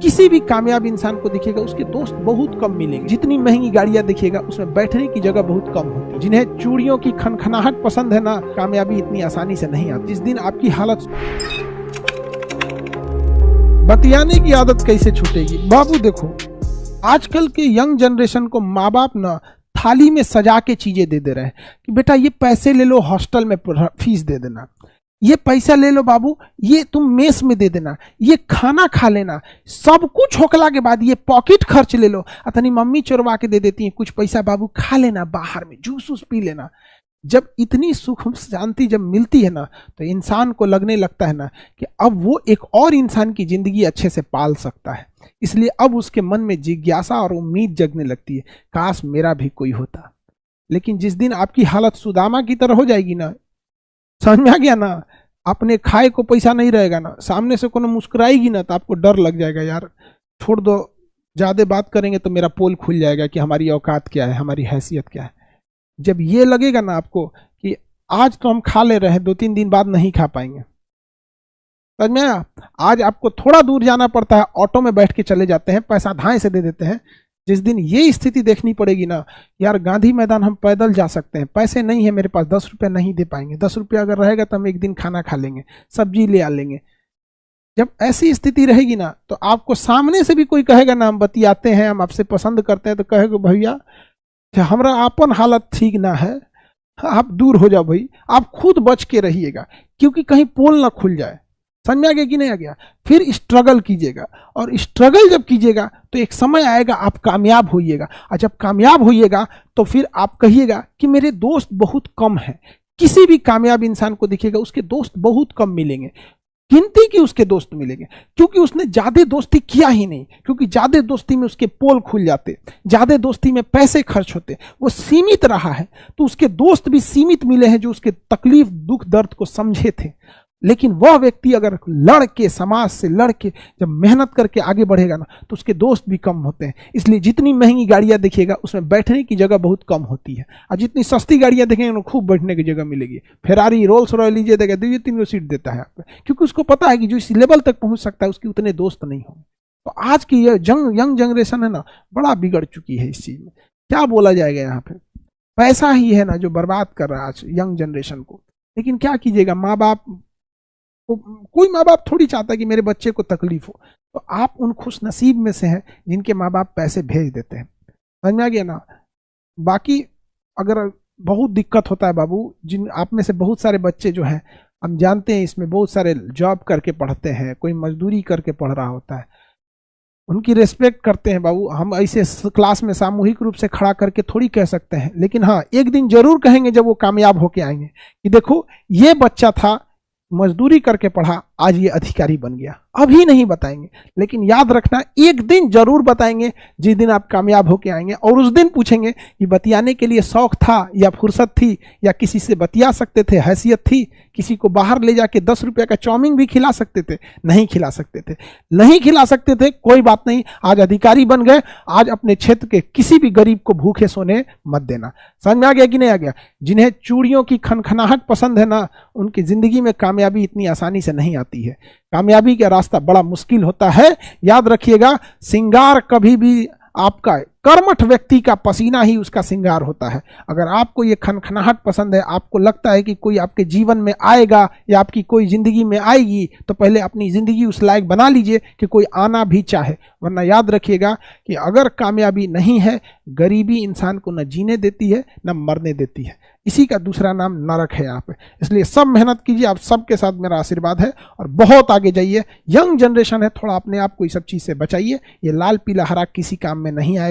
किसी भी कामयाब इंसान को देखिएगा उसके दोस्त बहुत कम मिलेंगे। जितनी महंगी गाड़ियां देखिएगा उसमें बैठने की जगह बहुत कम होती है। जिन्हें चूड़ियों की खनखनाहट पसंद है ना, कामयाबी इतनी आसानी से नहीं आती। जिस दिन आपकी हालत, बतियाने की आदत कैसे छूटेगी? बाबू देखो, आजकल के यंग जनरेशन को माँ बाप ना थाली में सजा के चीजें दे रहे हैं कि बेटा ये पैसे ले लो, हॉस्टल में फीस दे देना, ये पैसा ले लो बाबू, ये तुम मेस में दे देना, ये खाना खा लेना। सब कुछ होकला के बाद ये पॉकेट खर्च ले लो। अतनी मम्मी चोरवा के दे देती है कुछ पैसा, बाबू खा लेना, बाहर में जूस वूस पी लेना। जब इतनी सुख शांति जब मिलती है ना, तो इंसान को लगने लगता है ना कि अब वो एक और इंसान की जिंदगी अच्छे से पाल सकता है। इसलिए अब उसके मन में जिज्ञासा और उम्मीद जगने लगती है, काश मेरा भी कोई होता। लेकिन जिस दिन आपकी हालत सुदामा की तरह हो जाएगी ना, समझ में आ गया ना, अपने खाए को पैसा नहीं रहेगा ना, सामने से कोनो मुस्कुराएगी ना तो आपको डर लग जाएगा, यार छोड़ दो, ज्यादा बात करेंगे तो मेरा पोल खुल जाएगा कि हमारी औकात क्या है, हमारी हैसियत क्या है। जब ये लगेगा ना आपको कि आज तो हम खा ले रहे हैं, 2-3 दिन बाद नहीं खा पाएंगे, समझ में आया? आज आपको थोड़ा दूर जाना पड़ता है, ऑटो में बैठ के चले जाते हैं, पैसा धाए से दे देते हैं। जिस दिन ये स्थिति देखनी पड़ेगी ना, यार गांधी मैदान हम पैदल जा सकते हैं, पैसे नहीं है मेरे पास, 10 रुपया नहीं दे पाएंगे, 10 रुपया अगर रहेगा तो हम एक दिन खाना खा लेंगे, सब्जी ले आ लेंगे। जब ऐसी स्थिति रहेगी ना, तो आपको सामने से भी कोई कहेगा ना हम बतियाते हैं, हम आपसे पसंद करते हैं, तो कहेगा भैया हमारा अपन हालत ठीक ना है, आप दूर हो जाओ भाई, आप खुद बच के रहिएगा, क्योंकि कहीं पोल ना खुल जाए। समझ में आ गया कि नहीं आ गया? फिर स्ट्रगल कीजिएगा, और स्ट्रगल जब कीजिएगा तो एक समय आएगा आप कामयाब होइएगा, और जब कामयाब होइएगा तो फिर आप कहिएगा कि मेरे दोस्त बहुत कम हैं। किसी भी कामयाब इंसान को देखिएगा उसके दोस्त बहुत कम मिलेंगे, गिनती की उसके दोस्त मिलेंगे, क्योंकि उसने ज्यादा दोस्ती किया ही नहीं, क्योंकि ज्यादा दोस्ती में उसके पोल खुल जाते, ज्यादा दोस्ती में पैसे खर्च होते, वो सीमित रहा है, तो उसके दोस्त भी सीमित मिले हैं जो उसके तकलीफ दुख दर्द को समझे थे। लेकिन वह व्यक्ति अगर लड़ के, समाज से लड़ के जब मेहनत करके आगे बढ़ेगा ना, तो उसके दोस्त भी कम होते हैं। इसलिए जितनी महंगी गाड़ियां देखिएगा उसमें बैठने की जगह बहुत कम होती है, और जितनी सस्ती गाड़ियां देखेंगे उन्हें खूब बैठने की जगह मिलेगी। फेरारी, रोल्स रॉयल लीजिए, देगा 2-3 सीट देता है आप, क्योंकि उसको पता है कि जो इस लेवल तक पहुंच सकता है उसके उतने दोस्त नहीं होंगे। तो आज की ये यंग जनरेशन है ना, बड़ा बिगड़ चुकी है इस चीज में। क्या बोला जाएगा यहाँ पे? पैसा ही है ना जो बर्बाद कर रहा है आज यंग जनरेशन को। लेकिन क्या कीजिएगा, माँ बाप, कोई माँ बाप थोड़ी चाहता है कि मेरे बच्चे को तकलीफ हो, तो आप उन खुश नसीब में से हैं जिनके माँ बाप पैसे भेज देते हैं। समझ में आ गया ना? बाकी अगर बहुत दिक्कत होता है बाबू, जिन आप में से बहुत सारे बच्चे जो हैं, हम जानते हैं इसमें बहुत सारे जॉब करके पढ़ते हैं, कोई मजदूरी करके पढ़ रहा होता है, उनकी रेस्पेक्ट करते हैं बाबू। हम ऐसे क्लास में सामूहिक रूप से खड़ा करके थोड़ी कह सकते हैं, लेकिन हाँ एक दिन जरूर कहेंगे जब वो कामयाब होके आएंगे कि देखो ये बच्चा था, मजदूरी करके पढ़ा, आज ये अधिकारी बन गया। अभी नहीं बताएंगे, लेकिन याद रखना एक दिन जरूर बताएंगे, जिस दिन आप कामयाब होके आएंगे, और उस दिन पूछेंगे कि बतियाने के लिए शौक था या फुर्सत थी, या किसी से बतिया सकते थे, हैसियत थी, किसी को बाहर ले जाके 10 रुपये का चाउमीन भी खिला सकते थे? नहीं खिला सकते थे, नहीं खिला सकते थे, कोई बात नहीं, आज अधिकारी बन गए, आज अपने क्षेत्र के किसी भी गरीब को भूखे सोने मत देना। समझ में आ गया कि नहीं आ गया? जिन्हें चूड़ियों की खनखनाहट पसंद है ना, उनकी जिंदगी में कामयाबी इतनी आसानी से नहीं आती है। कामयाबी का रास्ता बड़ा मुश्किल होता है। याद रखिएगा, श्रृंगार कभी भी आपका कर्मठ व्यक्ति का पसीना ही उसका श्रृंगार होता है। अगर आपको ये खनखनाहट पसंद है, आपको लगता है कि कोई आपके जीवन में आएगा या आपकी कोई जिंदगी में आएगी, तो पहले अपनी जिंदगी उस लायक बना लीजिए कि कोई आना भी चाहे। वरना याद रखिएगा कि अगर कामयाबी नहीं है, गरीबी इंसान को न जीने देती है न मरने देती है। इसी का दूसरा नाम नरक है यहाँ पे। इसलिए सब मेहनत कीजिए, आप सबके साथ मेरा आशीर्वाद है, और बहुत आगे जाइए। यंग जनरेशन है, थोड़ा अपने आप को इस सब चीज से बचाइए। ये लाल पीला हरा किसी काम में नहीं आएगा।